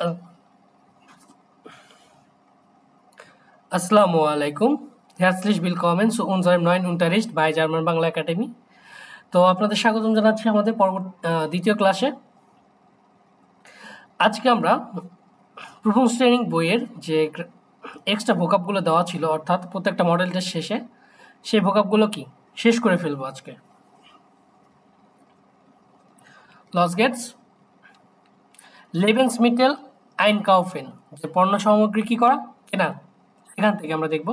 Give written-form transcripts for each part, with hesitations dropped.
আ- Assalamu alaikum. Herzlich willkommen zu unserem neuen Unterricht bei German Bangla academy. তো আপনাদের স্বাগতম জানাচ্ছি আমাদের দ্বিতীয় ক্লাসে। আজকে আমরা প্রথম শ্রেণী বইয়ের যে এক্সট্রা ভোকাবগুলো দেওয়া ছিল, অর্থাৎ প্রত্যেকটা মডেল টেস্ট শেষে সেই ভোকাবগুলো কি শেষ করে ফেলবো আজকে। লস গেটস লেবেন্সমিটেল আইনকাউফেন, যে পণ্য সামগ্রী কি করা, কেনা, এখান থেকে আমরা দেখব।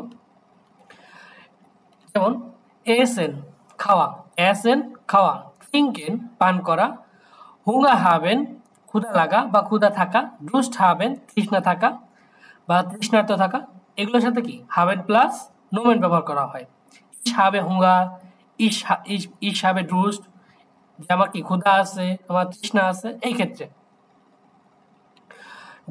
যেমন এসেন খাওয়া, এসেন খাওয়া, ট্রিঙ্কেন পান করা, হুঙ্গার হাবেন ক্ষুধা লাগা বা ক্ষুধা থাকা, ড্রুস্ট হাবেন তৃষ্ণা থাকা বা তৃষ্ণার্ত থাকা। এগুলোর সাথে কি হাবেন প্লাস নোমেন ব্যবহার করা হয়। ইস হাবে হুঙ্গার, ইস হাবে ড্রুস্ট, যে আমার কি ক্ষুধা আছে, আমার তৃষ্ণা আছে, এই ক্ষেত্রে।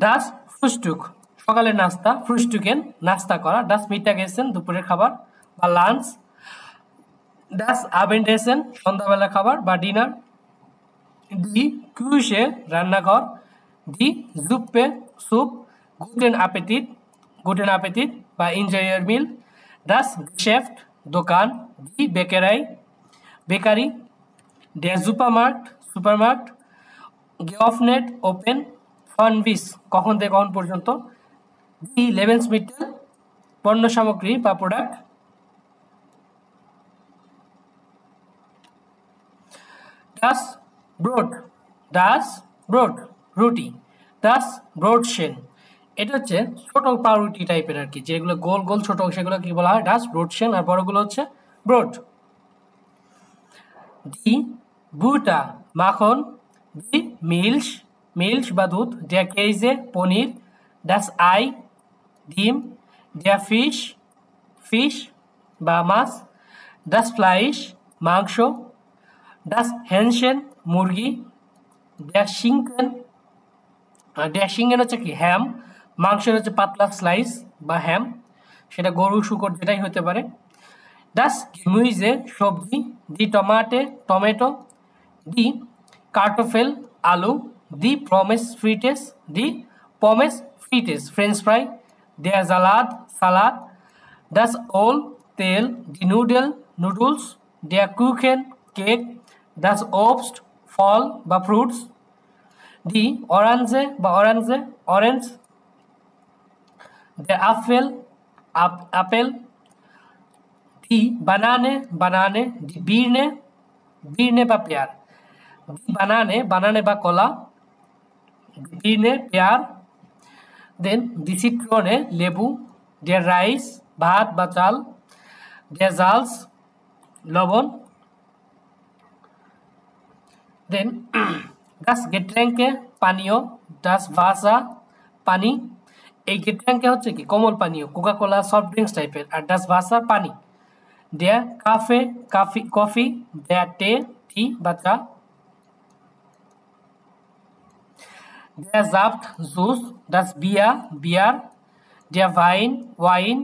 ডাস ফ্রুস্টুক সকালের নাস্তা, ফ্রুস্টুকেন নাস্তা করা, ডাস মিটা গেছেন দুপুরের খাবার বা লাঞ্চ, ডাস আবেন্ডেসেন সন্ধ্যাবেলা খাবার বা ডিনার, ডি কুইশে রান্নাঘর, ডি জুপ্পে স্যুপ, গুটেন আপেটিট বা এনজয় ইয়ার মিল, ডাস গেশেফট দোকান, ডি বেকারি, ডের সুপারমার্ট, গেঅফনেট ওপেন, ফানবিস কখন থেকে কখন পর্যন্ত, ডি লেবেন্সমিটেল পণ্য সামগ্রী বা প্রোডাক্ট, ডাস ব্রোড রুটি, ডাস ব্রোডশেন এটা হচ্ছে ছোট পাউরুটি টাইপের আর কি, যেগুলো গোল গোল ছোট সেগুলো কি বলা হয় ডাস ব্রোডশেন, আর বড়গুলো হচ্ছে ব্রোড। ডি বুটা মাখন, ডি মিল্স বা দুধ, ড্যা কেইজে পনির, ডাস আই ডিম, ড্যা ফিশ বা মাছ, ডাস ফ্লাইশ মাংস, ডাস হ্যানসেন মুরগি, ড্যাশিংয়ের হচ্ছে কি হ্যাম, মাংসের হচ্ছে পাতলা স্লাইস বা হ্যাম, সেটা গরু শুকর যেটাই হতে পারে। ডাস গেমুইজে সবজি, ডি টমেটো, ডি কার্টোফেল আলু, ডি পমেস ফ্রিটেস ফ্রেঞ্চ ফ্রাই, ডেয়া সালাদ, ডাস ওল তেল, ডি নুডলস, ডেয়া কুখেন কেক, ডাস ওবস্ট ফল বা ফ্রুটস, ডি অরেঞ্জ, ডে আপেল, ডি বানানে, ডি বিরনে বা পেয়ার, ডি বানানে বা কলা, বিরনে পেয়ার, দেন ডি সিট্রনে লেবু, ডে রাইস ভাত বা চাল, ডে জালস লবণ, দেন ডাস গেট্র্যাঙ্কে পানীয়, ডাস ভাসা পানি, এই গেট্র্যাঙ্কে হচ্ছে কি কোমল পানীয়, কোকা কোলা সফট ড্রিঙ্কস টাইপের, আর ডাস ভাসা পানি, ডেয়া কফি, ডেয়া টি বা চা, ডেয়া জাফট জুস, ডাস বিয়ার, ডেয়া ওয়াইন,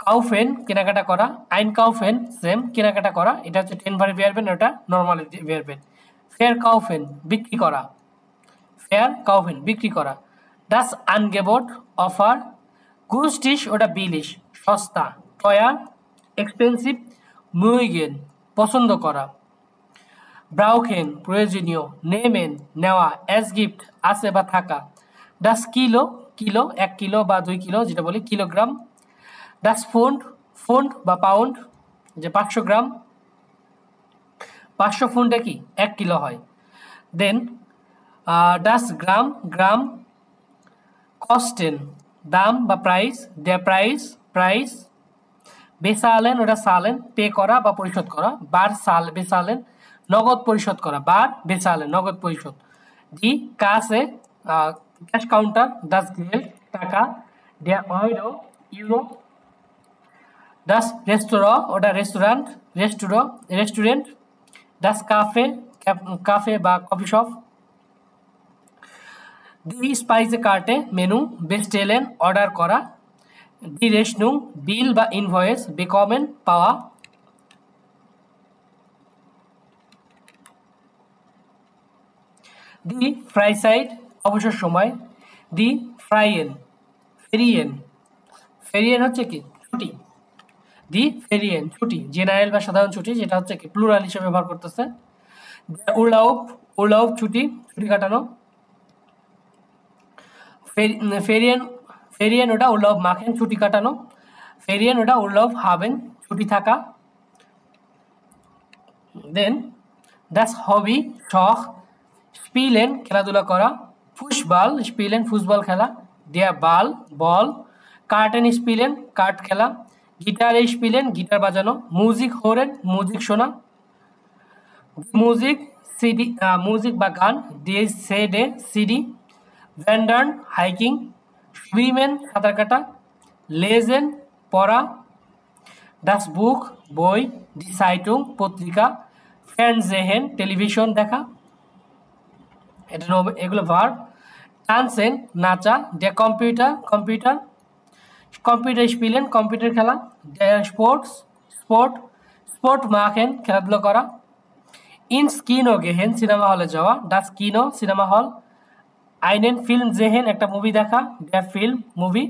কাউফেন কেনাকাটা করা, আইন কাউফেন সেম কেনাকাটা করা, এটা হচ্ছে 10 ভারে বেয়ারবেন, ওটা নর্মাল বেয়ারবেন। ফেয়ার কাউফেন বিক্রি করা, ডাস আনগেবোট অফার, গুস্টিশ ওটা বিলিশ সস্তা, টয়া এক্সপেন্সিভ, মুইগেন পছন্দ করা, ব্রাউখেন প্রয়োজনীয়, নেমেন নেওয়া, অ্যাজ গিফট আছে বা থাকা, ডাস কিলো 1 কিলো বা 2 কিলো যেটা বলি কিলোগ্রাম, ডাস ফুন্ড বা পাউন্ড, যে 500 গ্রাম, 500 ফুন্ডে কি 1 কিলো হয়। দেন ডাস গ্রাম, কস্টেন দাম বা প্রাইস, ডে প্রাইস, বেসালেন ওটা সালেন পে করা বা পরিশোধ করা, বেসালেন নগদ পরিশোধ করা, বেসালেন নগদ পরিশোধ, ডি কাসে ক্যাশ কাউন্টার, ডাস গেল টাকা, ডে ইউরো, ডাস ওটা রেস্টুরেন্ট, ডাস কাফে বা কফি শপ, ডি স্পাইসে কার্টে মেনু, বেস্টেলেন অর্ডার করা, ডি রেশনুং বিল বা ইনভয়েস, বেকমেন পাওয়া, ডি ফ্রাইসাইড অবসর সময়। দি ফ্রাইয়েন ফেরিয়েন ফেরিয়েন হচ্ছে কি ছুটি, দি ফেরিয়েন ছুটি, জেনারেল বা সাধারণ ছুটি, যেটা হচ্ছে কি প্লুরাল হিসেবে ব্যবহার করতেছে। উর্লাউপ উর্লাউপ ছুটি, ছুটি কাটানো। ফেরিয়েন ফেরিয়েন ওটা উর্লাউপ মাখেন, ছুটি কাটানো। ফেরিয়েন ওটা উর্লাউপ হাবেন, ছুটি থাকা। দেন দ্যাটস হবি শখ। স্পিলেন খেলাধুলা করা। ফুসবল স্পিলেন ফুটবল খেলা। দেয়া বাল বল। কার্টেন স্পিলেন কার্ড খেলা। গিটার স্পিলেন গিটার বাজানো। মিউজিক হোরেন মিউজিক শোনা। মিউজিক সিডি মিউজিক বা গান। ডে সে ডে সিডি। ভ্যান্ডার্ন হাইকিং। সুইমেন সাঁতার কাটা। লেজেন পড়া। ডাস বুক বই। ডি সাইটুং পত্রিকা। ফ্যানজেহেন টেলিভিশন দেখা। এটা এগুলো ভার্ব। টানসেন নাচা। ডে কম্পিউটার কম্পিউটার। কম্পিউটার স্পিলেন কম্পিউটার খেলা। ডে স্পোর্টস স্পোর্ট। স্পোর্ট মাখেন খেলাধুলা করা। ইন স্কিনো গেহেন সিনেমা হলে যাওয়া। ডাস কিনো সিনেমা হল। আইনেন ফিল্ম জেহেন একটা মুভি দেখা। ডে ফিল্ম মুভি।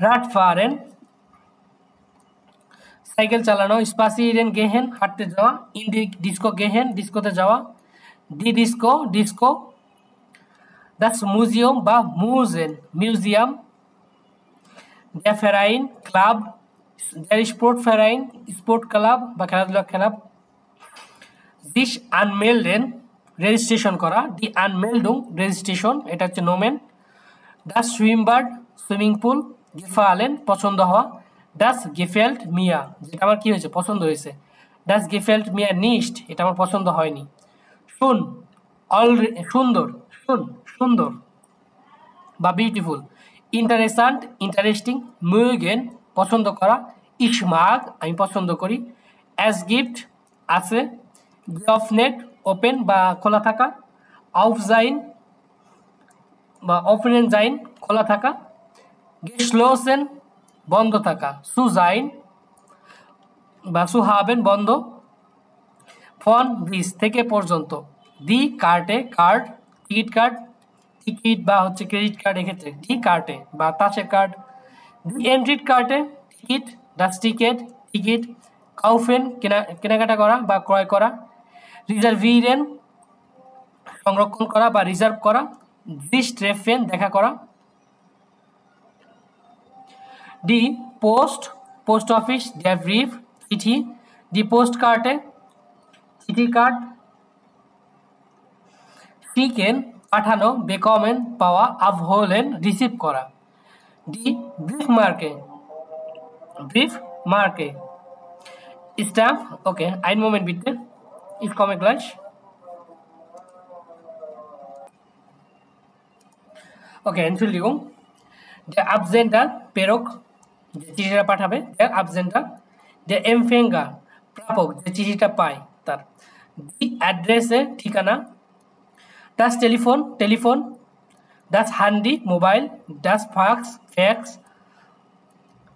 রাট ফারেন সাইকেল চালানো। স্পাসিরেন গেহেন হাঁটতে যাওয়া। ইন দি ডিস্কো গেহেন ডিস্কোতে যাওয়া। ডি ডিস্কো ডিস্কো। দ্যাটস মিউজিয়াম বা মুজেন মিউজিয়াম। ডে ফেরাইন ক্লাব। ডের স্পোর্ট ফেরাইন স্পোর্ট ক্লাব বা খেলাধুলা ক্লাব। দিস আনমেলডেন রেজিস্ট্রেশন করা। দি আনমেলডুং রেজিস্ট্রেশন, এটা হচ্ছে নোমেন। ডাস সুইমবার্ড সুইমিং পুল। গেফালেন পছন্দ হওয়া। ডাস গেফেল্ট মিয়া যেটা আমার কি হয়েছে পছন্দ হয়েছে। ডাস গেফেল্ট মিয়া নিস্ট এটা আমার পছন্দ হয়নি। শুন সুন্দর শুন সুন্দর বা বিউটিফুল। ইন্টারেস্টান্ট ইন্টারেস্টিং। মুগেন পছন্দ করা। ইসমাগ আমি পছন্দ করি। অ্যাজ গিফট আছে। গফনেট ওপেন বা খোলা থাকা। আউফজাইন বা ওপেন জাইন খোলা থাকা। গেসলোসেন বন্ধ থাকা। সুজাইন বা সুহাবেন বন্ধ। ফন ব্রিজ থেকে পর্যন্ত। দি কার্টে কার্ড টিকিট কার্ড টিকিট বা হচ্ছে ক্রেডিট কার্ড এক্ষেত্রে ডি কার্টে বা তাসের কার্ড। দি এন্ট্রিট কার্টে টিকিট। ডাস টিকেট টিকিট। কাউফেন কেনাকাটা করা বা ক্রয় করা। রিজার্ভিরেন সংরক্ষণ করা বা রিজার্ভ করা। দিস ট্রেফেন দেখা করা। D post post office. Day brief চিঠি। ডি পোস্ট কার্টে চিঠি কার্ড। টিকেন পাঠানো। বেকমেন পাওয়া। আভহোলেন রিসিভ করা। ডি ব্রিফ মার্কে ব্রিফ মার্কে স্ট্যাম্প ওকে ein Moment bitte ich komme gleich okay Entschuldigung der Absender প্রেরক যে চিঠিটা পাঠাবে der Absender der Empfänger প্রাপক যে চিঠিটা পায় তার দি অ্যাড্রেসে ঠিকানা das Telefon telephone das Handy mobile das Fax fax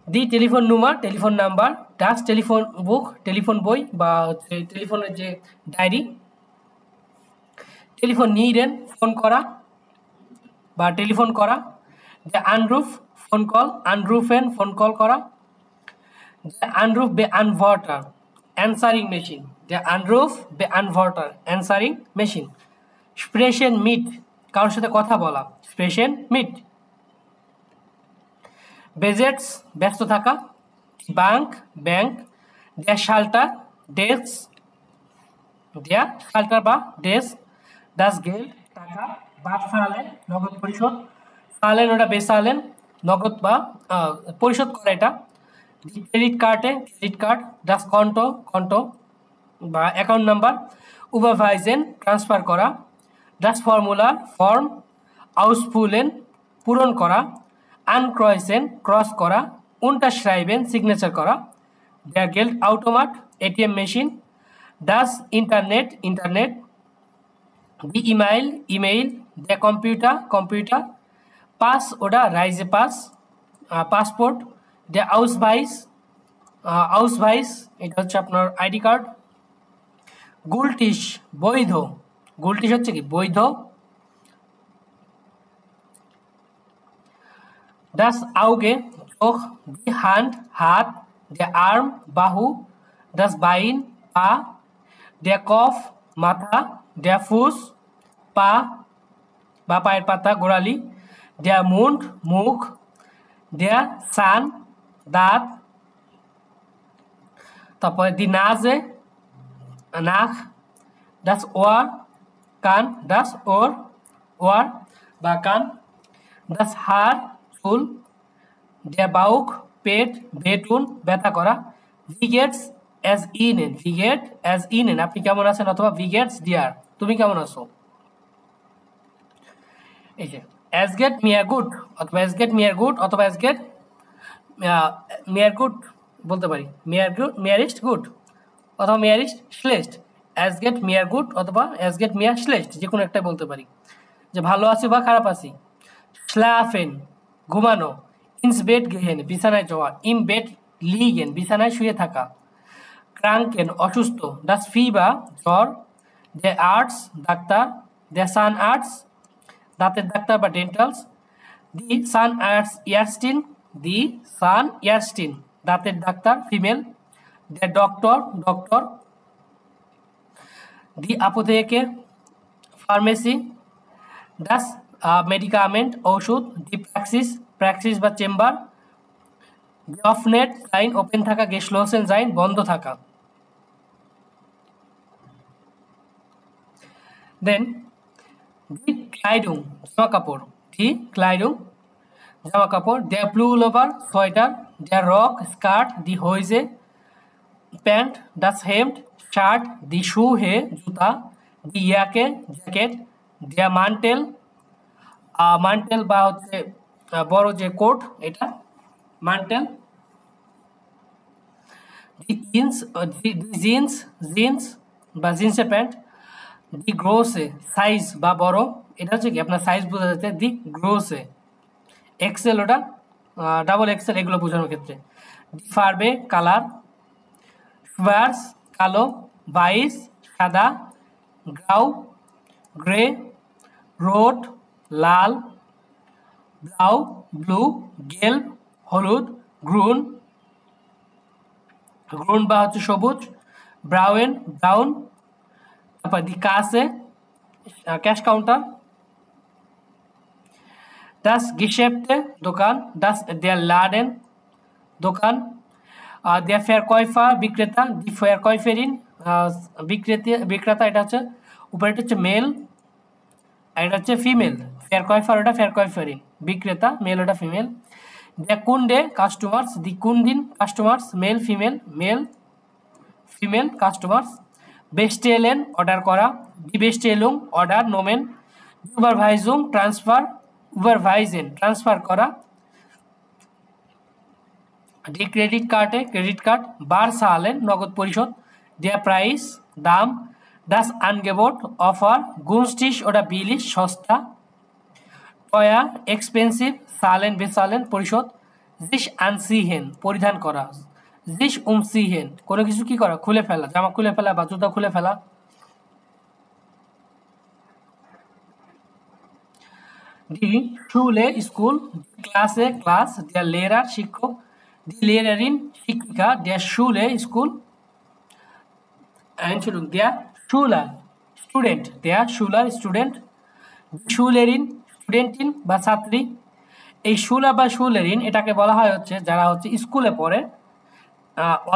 দি টেলিফোন নুমার টেলিফোন নাম্বার ডাস টেলিফোন বুক টেলিফোন বই বা হচ্ছে টেলিফোনের যে ডায়েরি টেলিফোন নিডেন ফোন করা বা টেলিফোন করা দ্য আনরুফ ফোন কল আনরুফেন ফোন কল করা দ্য আনরুফ বে আনভার্টার অ্যান্সারিং মেশিন দ্য আনরুফ বে আনভার্টার অ্যান্সারিং মেশিন স্প্রেশন মিট কারোর সাথে কথা বলা স্প্রেশন মিট বেজেটস ব্যস্ত থাকা ব্যাংক ব্যাংক ড্যা শাল্টার ডেস্ক ড্যা শাল্টার বা ডেস্ক ডাস গেল টাকা বাদ ফারালেন নগদ পরিশোধ ফালেন ওটা বেসালেন নগদ বা পরিশোধ করা এটা ক্রেডিট কার্ডে ক্রেডিট কার্ড ডাস কন্টো কন্টো বা অ্যাকাউন্ট নাম্বার উভারভাইজেন ট্রান্সফার করা ডাস ফর্মুলার ফর্ম আউসফুলেন পূরণ করা আনক্রয়েসেন ক্রস করা উন্টারশ্রাইবেন সিগনেচার করা দ্য গেল্ড অটোমাট এটিএম মেশিন ডাস ইন্টারনেট ইন্টারনেট দি ইমেইল ইমেইল দ্য কম্পিউটার কম্পিউটার পাস ওটা রাইজে পাস পাসপোর্ট দ্য আউসভাইস এটা হচ্ছে আপনার আইডি কার্ড গুলটিশ বৈধ গুলটিশ হচ্ছে কি বৈধ। ডাস আউগে চোখ, দি হ্যান্ড হাত, দ্য আর্ম বাহু, ডাস বাইন পা, দ্য কফ মাথা, দ্য ফুস পা বা পায়ের পাতা গোড়ালি, দ্য মুন্ড মুখ, দ্য সান দাঁত, তারপরে দি নাজে নাক, ডাস ওয়ার কান, ডাস ওর ওয়ার বা কান, ডাস হার চুল, দ্য বাউক পেট, বেটুন ব্যথা করা, ভিগেটস অ্যাজ ইনেন, ভিগেট অ্যাজ ইনেন আপনি কেমন আছেন, অথবা ভিগেটস ডিয়ার তুমি কেমন আছো। এই যে অ্যাজ গেট মিয়ার গুড অথবা অ্যাজ গেট মিয়ার গুড অথবা অ্যাজ গেট মিয়ার গুড বলতে পারি, মিয়ার গুড মিয়ারিস্ট গুড অথবা মিয়ারিস্ট শ্লেষ্ঠ, অ্যাজ গেট মিয়ার গুড অথবা অ্যাজ গেট মিয়ার শ্লেষ্ঠ যে কোনো একটাই বলতে পারি, যে ভালো আছি বা খারাপ আছি। স্লাফেন ঘুমানো, ইনস বেড গেহেন বিছানায় যাওয়া, ইম বেড লিগেন বিছানায় শুয়ে থাকা, ক্রাঙ্কেন অসুস্থ, ডাস ফিবা জ্বর, the arts doctor, the sun arts দাঁতের ডাক্তার বা ডেন্টালস, দি সান আর্টস ইয়ারস্টিন, দি সান ইয়ারস্টিন দাঁতের ডাক্তার ফিমেল, দ্য ডক্টর ডক্টর, দি আpotheke ফার্মেসি, ডাস মেডিকামেন্ট ঔষধ, দি প্র্যাক্সিস প্র্যাক্সিস বা চেম্বার, দি অফনেট সাইন ওপেন থাকা, গেশলোসেন সাইন বন্ধ থাকা। দেন দি ক্লাইডুং জামা কাপড়, দি ক্লাইডুং জামা কাপড়, দ্য প্লুলোভার সোয়েটার, দ্য রক স্কার্ট, দি হোইজে প্যান্ট, ডাস হেমড শার্ট, দি শু হে জুতা, দি ইয়াকে জ্যাকেট, দ্য মান্টেল মান্টেল বা হচ্ছে বড় যে কোট এটা মান্টেল, দি জিন্স দি জিন্স জিন্স বা জিন্সের প্যান্ট, দি গ্রোসে সাইজ বা বড় এটা হচ্ছে কি আপনার সাইজ বোঝা যাচ্ছে, দি গ্রোসে এক্সেল ওটা ডাবল এক্সেল এগুলো বোঝানোর ক্ষেত্রে, দি ফার্বে কালার, শুয়ার্স কালো, বাইস সাদা, গ্রাউ গ্রে, রোড লাল, ব্লাউ ব্লু, গেল হলুদ, গ্রুন গ্রুন বা হচ্ছে সবুজ, ব্রাউন ব্রাউন, তারপর দি কাসে ক্যাশ কাউন্টার, ডাস গিশেপ্টে দোকান, ডাস দেয়ার লাডেন দোকান, দেয়ার ফেয়ার কয়ফা বিক্রেতা, দি ফেয়ার কয়ফেরিন বিক্রেতা এটা হচ্ছে উপরেটা হচ্ছে মেল আর এটা হচ্ছে ফিমেল, ফেয়ার কয়ফার ওটা ফেয়ার কয়ফেরিন বিক্রেতা, মেল ওটা ফিমেল, দ্য কুন্ডে কাস্টমার্স, দি কুন্দিন কাস্টমার্স মেল ফিমেল কাস্টমার্স, বেস্টেলেন অর্ডার করা, দি বেস্টেলুং অর্ডার নোমেন, উবারভাইজুং ট্রান্সফার উবারভাইজেন ট্রান্সফার করা, দি ক্রেডিট কার্ড বার সালেন নগদ পরিশোধ, দেয়ার প্রাইস দাম, ডাস আনগেবোট অফার, গুনস্টিশ ওটা বিলিশ সস্তা, টয়া এক্সপেন্সিভ সালেন বেসালেন পরিশোধ, জিস আনসিহেন পরিধান করা, জিস উমসিহেন কোনো কিছু কি করা খুলে ফেলা, জামা খুলে ফেলা বা জুতা খুলে ফেলা। দি স্কুলে স্কুল, ক্লাসে ক্লাস, দেয়ার লেরার শিক্ষক, দি লেরারিন শিক্ষিকা, দেয়ার স্কুলে school, Entschuldigung, der Schüler student, দেয়ার শুলার স্টুডেন্ট, শুলেরিন স্টুডেন্টিন বা ছাত্রী। এই শুলা বা শুলেরিন এটাকে বলা হয় হচ্ছে যারা হচ্ছে স্কুলে পড়ে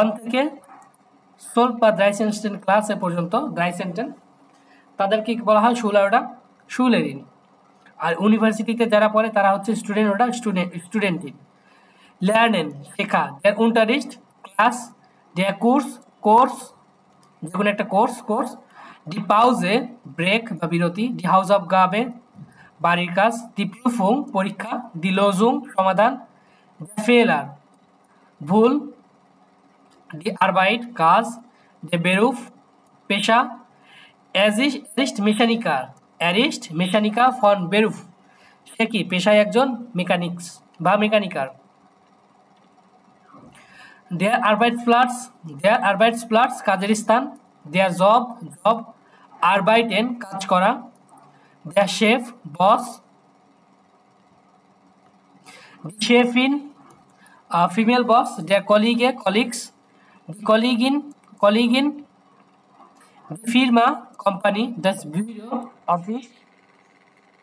1 থেকে 12 বা ড্রাইসেন্টেন ক্লাসে পর্যন্ত ড্রাইসেন্টেন তাদেরকে বলা হয় শুলার ওটা শুলেরিন, আর ইউনিভার্সিটিতে যারা পড়ে তারা হচ্ছে স্টুডেন্ট ওটা স্টুডেন্টিন। লার্নেন শেখা, দেয়ার উন্টারিস্ট ক্লাস, দেয়ার কোর্স যে কোনো একটা কোর্স, দি পাউজে ব্রেক বা বিরতি, দি হাউস অফ গাবে বাড়ির কাজ, দি প্রুফুং পরীক্ষা, দি লোজুং সমাধান, দি ফেলার ভুল, দি আরবাইট কাজ, দি বেরুফ পেশা, অ্যারিস্ট মেশানিকা ফন বেরুফ সে কি পেশায় একজন মেকানিক্স বা মেকানিকার। দেয়ার আরবাইটসপ্লাটস কাজের স্থান, দেয়ার জব আরবাইটেন কাজ করা, দ্য শেফ বস, শেফিন ফিমেল বস, দ্য কলিগে কলিগস, কলিগ ইন ফিরমা কোম্পানি, দ্য ব্যুরো অফিস,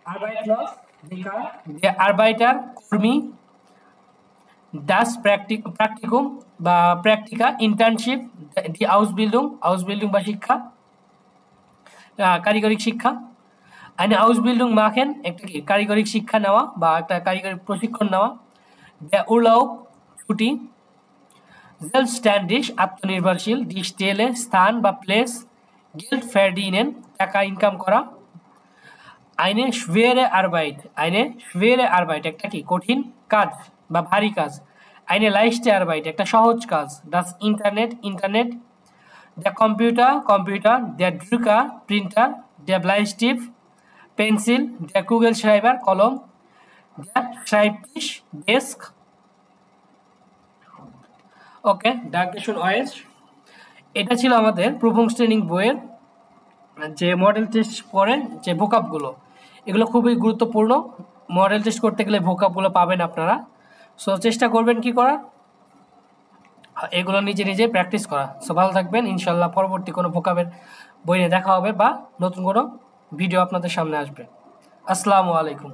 আরবাইটলস বেকার, দ্য আরবাইটার কর্মী, দাস প্র্যাকটিকুম বা প্র্যাকটিকা, ইন্টার্নশিপ, দি আউসবিল্ডিং বা শিক্ষা, কারিগরি শিক্ষা। eine Ausbildung machen একটা কি কারিগরি শিক্ষা নেওয়া বা একটা কারিগরি প্রশিক্ষণ নেওয়া। der Urlaub ছুটি, selbstständig আত্মনির্ভরশীল, die Stelle স্থান বা প্লেস, Geld verdienen টাকা ইনকাম করা। eine schwere Arbeit একটা কি কঠিন কাজ বা ভারী কাজ। eine leichte Arbeit একটা সহজ কাজ। das internet, der computer, der Drucker printer, der Bleistift pencil, der Kugelschreiber কলম, der Schreibtisch ডেস্ক। ওকে, ডাকবেশন ওয়েস। এটা ছিল আমাদের প্রুফংস্টেনিং বইয়ের যে মডেল টেস্ট পরে যে ভোকাবগুলো, এগুলো খুবই গুরুত্বপূর্ণ। মডেল টেস্ট করতে গেলে ভোকাবগুলো পাবেন আপনারা। সো চেষ্টা করবেন কি করার, এগুলো নিজে নিজে প্র্যাকটিস করা। সো ভালো থাকবেন, ইনশাল্লাহ পরবর্তী কোনো ভোকাবের বই নিয়ে দেখা হবে বা নতুন কোনো ভিডিও আপনাদের সামনে আসবে। আসসালামু আলাইকুম।